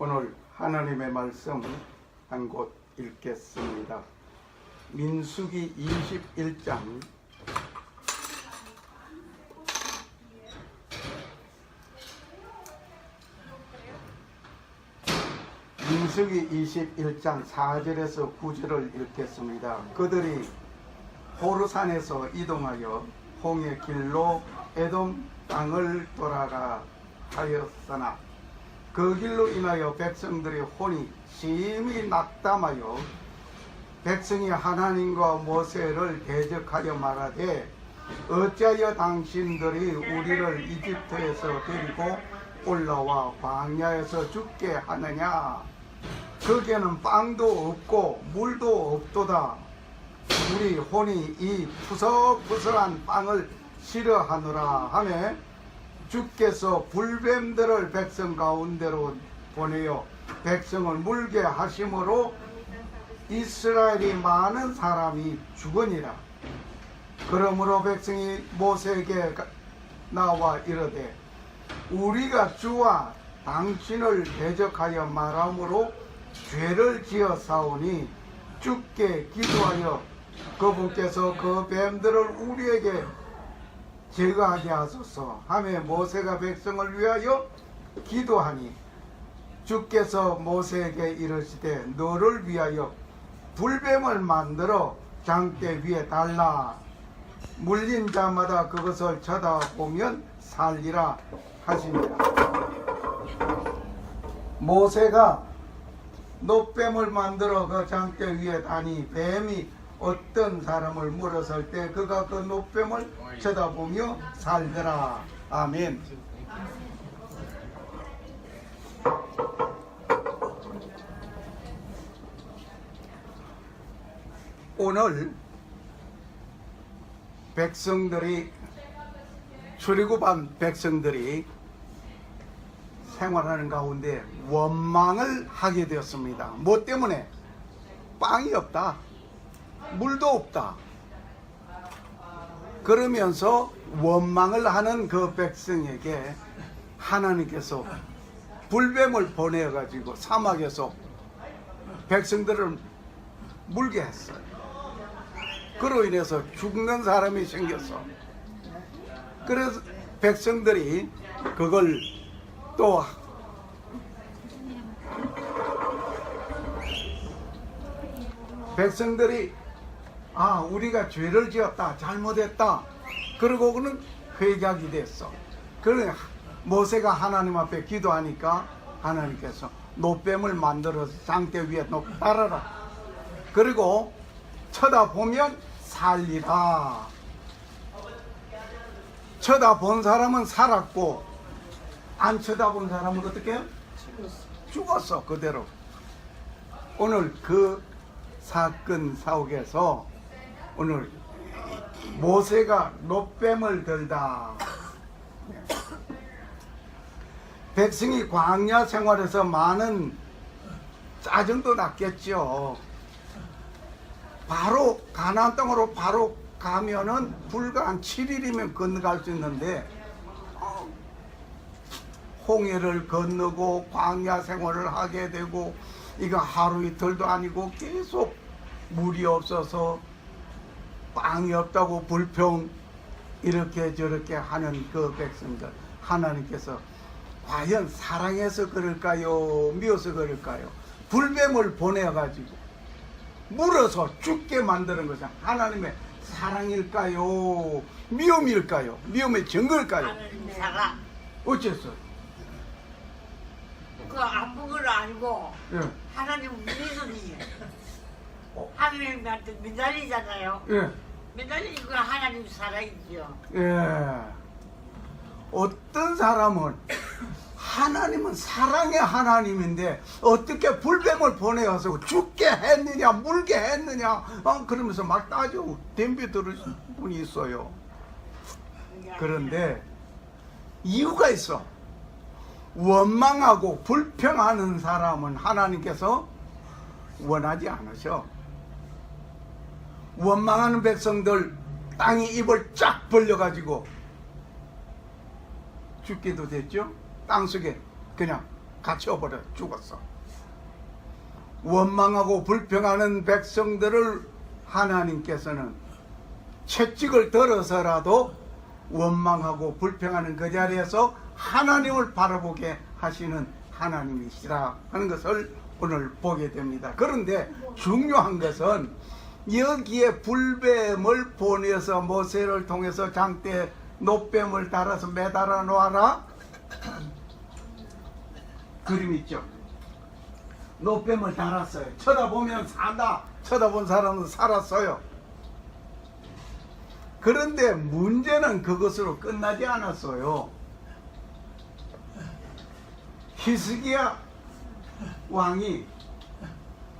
오늘 하나님의 말씀 한 곳 읽겠습니다. 민수기 21장 민수기 21장 4절에서 9절을 읽겠습니다. 그들이 호르산에서 이동하여 홍해 길로 에돔 땅을 돌아가 하였으나 그 길로 인하여 백성들의 혼이 심히 낙담하여 백성이 하나님과 모세를 대적하여 말하되 어찌하여 당신들이 우리를 이집트에서 데리고 올라와 광야에서 죽게 하느냐. 거기에는 빵도 없고 물도 없도다. 우리 혼이 이 푸석푸석한 빵을 싫어하노라 하며 주께서 불뱀들을 백성 가운데로 보내어 백성을 물게 하심으로 이스라엘이 많은 사람이 죽으니라. 그러므로 백성이 모세에게 나와 이르되 우리가 주와 당신을 대적하여 말함으로 죄를 지어 싸우니 주께 기도하여 그분께서 그 뱀들을 우리에게 제거하게 하소서 하며 모세가 백성을 위하여 기도하니 주께서 모세에게 이르시되 너를 위하여 불뱀을 만들어 장대 위에 달라 물린 자마다 그것을 쳐다보면 살리라 하시니라. 모세가 노뱀을 만들어 그 장대 위에 다니 뱀이 어떤 사람을 물었을 때 그가 그 노뱀을 쳐다보며 살더라. 아멘. 오늘 백성들이 출애굽한 백성들이 생활하는 가운데 원망을 하게 되었습니다. 뭐 때문에? 빵이 없다. 물도 없다. 그러면서 원망을 하는 그 백성에게 하나님께서 불뱀을 보내가지고 사막에서 백성들을 물게 했어요. 그로 인해서 죽는 사람이 생겼어. 그래서 백성들이 그걸 또 백성들이 우리가 죄를 지었다, 잘못했다. 그러고 그는 회개하게 됐어. 그래 모세가 하나님 앞에 기도하니까 하나님께서 노뱀을 만들어서 장대 위에 달아라. 그리고 쳐다보면 살리라. 쳐다본 사람은 살았고 안 쳐다본 사람은 어떻게 해요? 죽었어. 그대로. 오늘 그 사건 사옥에서 오늘 모세가 노뱀을 들다. 백성이 광야 생활에서 많은 짜증도 났겠죠. 바로 가나안 땅으로 바로 가면은 불과 한 7일이면 건너갈 수 있는데 홍해를 건너고 광야 생활을 하게 되고 이거 하루 이틀도 아니고 계속 물이 없어서 빵이 없다고 불평 이렇게 저렇게 하는 그 백성들 하나님께서 과연 사랑해서 그럴까요? 미워서 그럴까요? 불뱀을 보내가지고 물어서 죽게 만드는 것은 하나님의 사랑일까요? 미움일까요? 미움의 증거일까요? 하나님 사랑. 어째서? 그 아픈 걸 알고 예. 하나님 믿음이 하나님한테 매달리잖아요. 예. 매달리고 하나님 사랑이죠. 예. 어떤 사람은 하나님은 사랑의 하나님인데 어떻게 불뱀을 보내어서 죽게 했느냐 물게 했느냐 그러면서 막 따지고 덤벼 들으신 분이 있어요. 그런데 이유가 있어. 원망하고 불평하는 사람은 하나님께서 원하지 않으셔. 원망하는 백성들 땅이 입을 쫙 벌려가지고 죽기도 됐죠. 땅속에 그냥 갇혀버려 죽었어. 원망하고 불평하는 백성들을 하나님께서는 채찍을 들어서라도 원망하고 불평하는 그 자리에서 하나님을 바라보게 하시는 하나님이시라 하는 것을 오늘 보게 됩니다. 그런데 중요한 것은 여기에 불뱀을 보내서 모세를 통해서 장대에 노뱀을 달아서 매달아 놓아라 그림 있죠. 노뱀을 달았어요. 쳐다보면 산다. 쳐다본 사람은 살았어요. 그런데 문제는 그것으로 끝나지 않았어요. 히스기야 왕이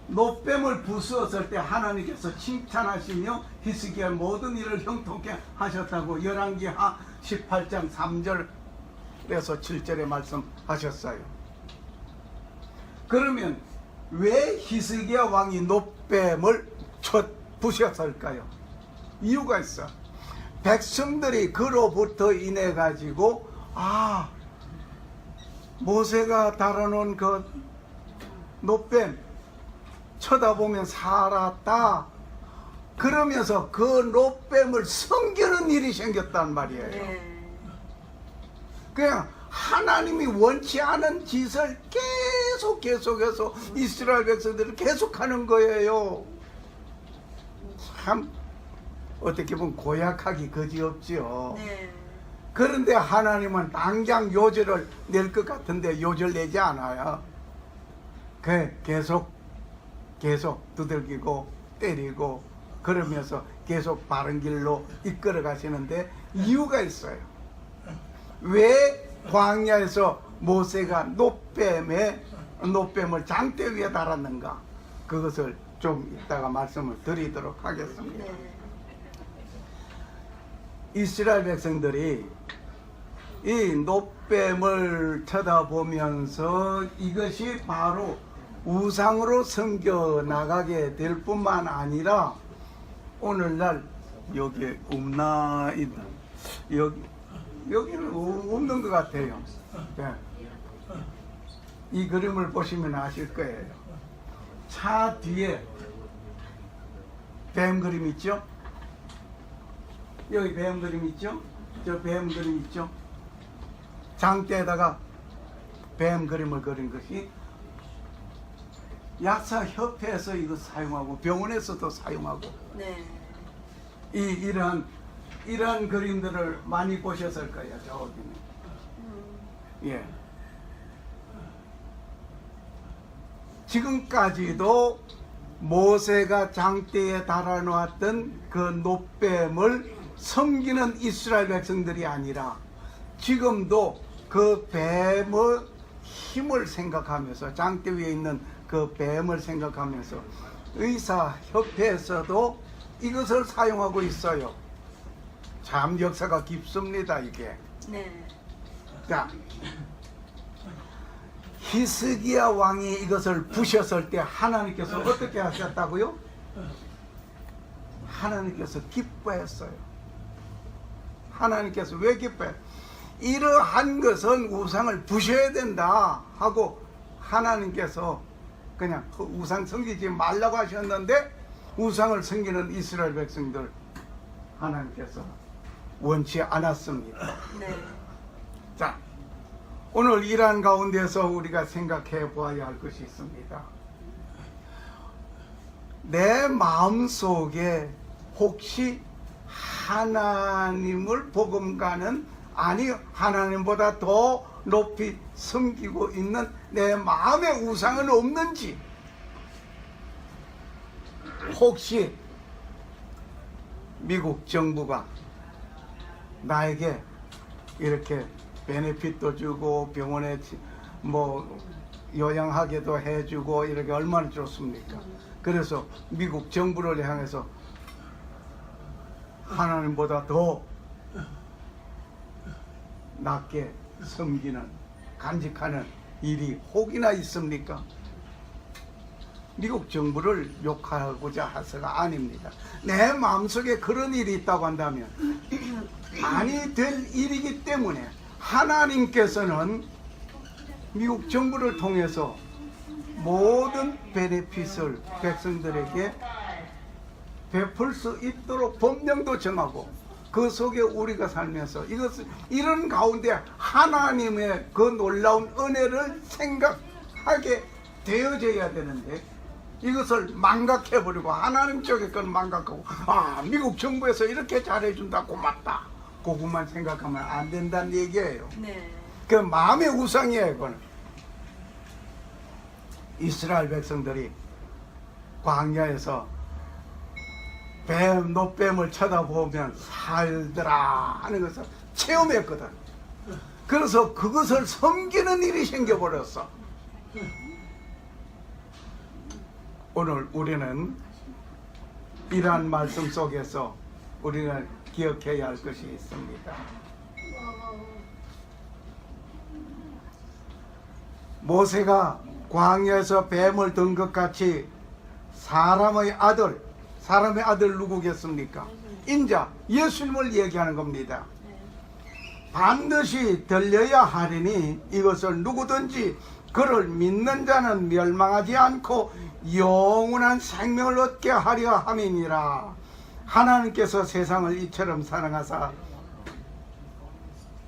노뱀을 부수었을 때 하나님께서 칭찬하시며 히스기야 모든 일을 형통케 하셨다고 열왕기하 18장 3절에서 7절에 말씀하셨어요. 그러면 왜 히스기야 왕이 노뱀을 부셨을까요? 이유가 있어. 백성들이 그로부터 인해 가지고 모세가 달아놓은 그 노뱀 쳐다보면 살았다 그러면서 그 노뱀을 섬기는 일이 생겼단 말이에요. 네. 그냥 하나님이 원치 않은 짓을 계속해서 이스라엘 백성들을 계속하는 거예요. 참 어떻게 보면 고약하기 그지없지요. 네. 그런데 하나님은 당장 요절을 낼 것 같은데 요절 내지 않아요. 계속 두들기고 때리고 그러면서 계속 바른 길로 이끌어 가시는데 이유가 있어요. 왜 광야에서 모세가 노뱀을 장대 위에 달았는가? 그것을 좀 이따가 말씀을 드리도록 하겠습니다. 네. 이스라엘 백성들이 이 노뱀을 쳐다보면서 이것이 바로 우상으로 섬겨 나가게 될 뿐만 아니라 오늘날 여기 없나 있나 여기는 없는 것 같아요. 네. 이 그림을 보시면 아실 거예요. 차 뒤에 뱀 그림 있죠? 여기 뱀 그림 있죠? 저 뱀 그림 있죠? 장대에다가 뱀 그림을 그린 것이 약사협회에서 이거 사용하고 병원에서도 사용하고 네. 이러한 그림들을 많이 보셨을 거예요. 저기는. 예. 지금까지도 모세가 장대에 달아놓았던 그 노뱀을 섬기는 이스라엘 백성들이 아니라 지금도 그 뱀의 힘을 생각하면서 장대 위에 있는 그 뱀을 생각하면서 의사협회에서도 이것을 사용하고 있어요. 참 역사가 깊습니다 이게. 네. 자, 히스기야 왕이 이것을 부셨을 때 하나님께서 어떻게 하셨다고요? 하나님께서 기뻐했어요. 하나님께서 왜 기뻐해? 이러한 것은 우상을 부셔야 된다 하고 하나님께서 그냥 우상 섬기지 말라고 하셨는데 우상을 섬기는 이스라엘 백성들 하나님께서 원치 않았습니다. 네. 자, 오늘 이러한 가운데서 우리가 생각해 보아야 할 것이 있습니다. 내 마음속에 혹시 하나님을 복음가는 아니 하나님보다 더 높이 섬기고 있는 내 마음의 우상은 없는지, 혹시 미국 정부가 나에게 이렇게 베네핏도 주고 병원에 뭐 요양하게도 해주고 이렇게 얼마나 좋습니까? 그래서 미국 정부를 향해서 하나님보다 더 낮게 섬기는 간직하는 일이 혹이나 있습니까? 미국 정부를 욕하고자 해서가 아닙니다. 내 마음속에 그런 일이 있다고 한다면 아니 될 일이기 때문에 하나님께서는 미국 정부를 통해서 모든 베네핏을 백성들에게 베풀 수 있도록 법령도 정하고 그 속에 우리가 살면서 이런 가운데 하나님의 그 놀라운 은혜를 생각하게 되어져야 되는데 이것을 망각해버리고 하나님 쪽에 건 망각하고 미국 정부에서 이렇게 잘해준다 고맙다 그것만 생각하면 안 된다는 얘기예요. 네. 그 마음의 우상이에요. 그건 이스라엘 백성들이 광야에서 노뱀을 쳐다보면 살더라 하는 것을 체험했거든. 그래서 그것을 섬기는 일이 생겨버렸어. 오늘 우리는 이러한 말씀 속에서 우리는 기억해야 할 것이 있습니다. 모세가 광야에서 뱀을 든 것 같이 사람의 아들 누구겠습니까? 인자 예수님을 얘기하는 겁니다. 반드시 들려야 하리니 이것을 누구든지 그를 믿는 자는 멸망하지 않고 영원한 생명을 얻게 하려 함이니라. 하나님께서 세상을 이처럼 사랑하사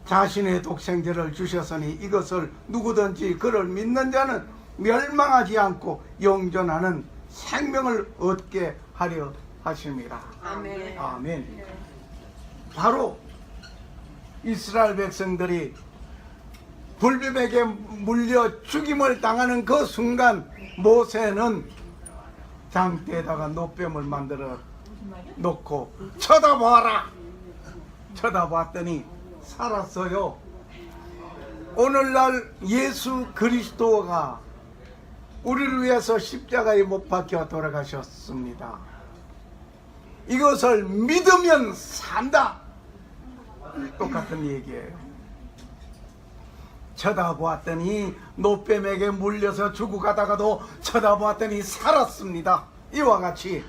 자신의 독생자를 주셨으니 이것을 누구든지 그를 믿는 자는 멸망하지 않고 영존하는 생명을 얻게 하려 하심이라. 아멘. 아멘. 바로 이스라엘 백성들이 불뱀에게 물려 죽임을 당하는 그 순간 모세는 장대에다가 노뱀을 만들어 놓고 쳐다봐라. 쳐다봤더니 살았어요. 오늘날 예수 그리스도가 우리를 위해서 십자가에 못 박혀 돌아가셨습니다. 이것을 믿으면 산다. 똑같은 얘기예요. 쳐다보았더니 노뱀에게 물려서 죽어가다가도 쳐다보았더니 살았습니다. 이와 같이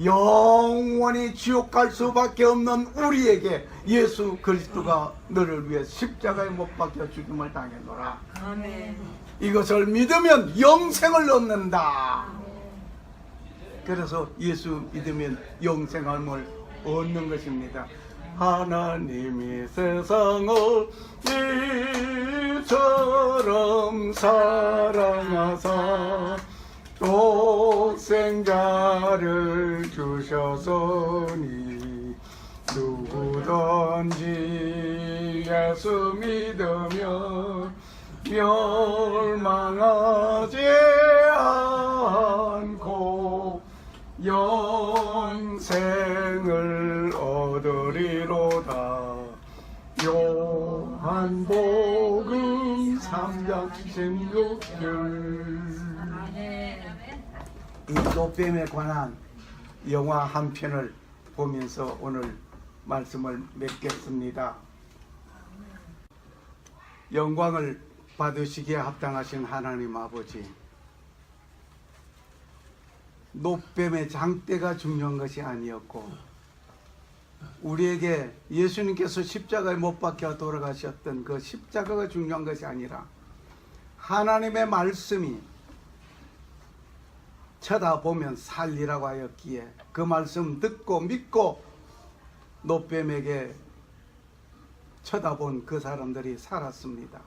영원히 지옥 갈 수밖에 없는 우리에게 예수 그리스도가 너를 위해 십자가에 못 박혀 죽임을 당했노라. 아멘. 이것을 믿으면 영생을 얻는다. 그래서 예수 믿으면 영생을 얻는 것입니다. 하나님이 세상을 이처럼 사랑하사 독생자를 주셨으니 누구든지 예수 믿으면 멸망하지 않고 영생을 얻으리로다. 요한복음 3장 16절. 이 노뱀에 관한 영화 한 편을 보면서 오늘 말씀을 맺겠습니다. 영광을 받으시기에 합당하신 하나님 아버지, 노뱀의 장대가 중요한 것이 아니었고 우리에게 예수님께서 십자가에 못 박혀 돌아가셨던 그 십자가가 중요한 것이 아니라 하나님의 말씀이 쳐다보면 살리라고 하였기에 그 말씀 듣고 믿고 노뱀에게 쳐다본 그 사람들이 살았습니다.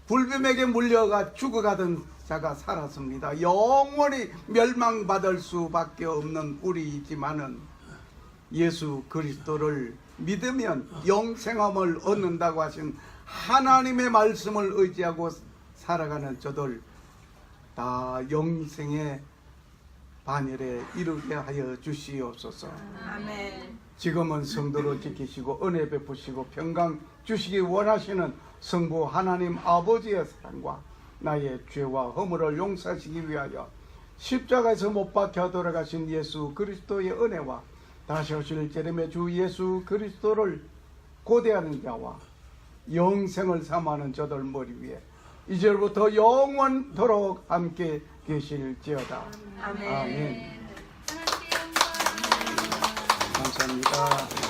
불뱀에게 물려가 죽어가던 자가 살았습니다. 영원히 멸망받을 수밖에 없는 우리이지만은 예수 그리스도를 믿으면 영생함을 얻는다고 하신 하나님의 말씀을 의지하고 살아가는 저들 다 영생의 반열에 이르게 하여 주시옵소서. 아멘. 지금은 성도를 지키시고 은혜 베푸시고 평강 주시기 원하시는 성부 하나님 아버지의 사랑과 나의 죄와 허물을 용서하시기 위하여 십자가에서 못 박혀 돌아가신 예수 그리스도의 은혜와 다시 오실 재림의 주 예수 그리스도를 고대하는 자와 영생을 삼하는 저들 머리 위에 이제부터 영원토록 함께 계실지어다. 아멘. 아멘. 감사합니다.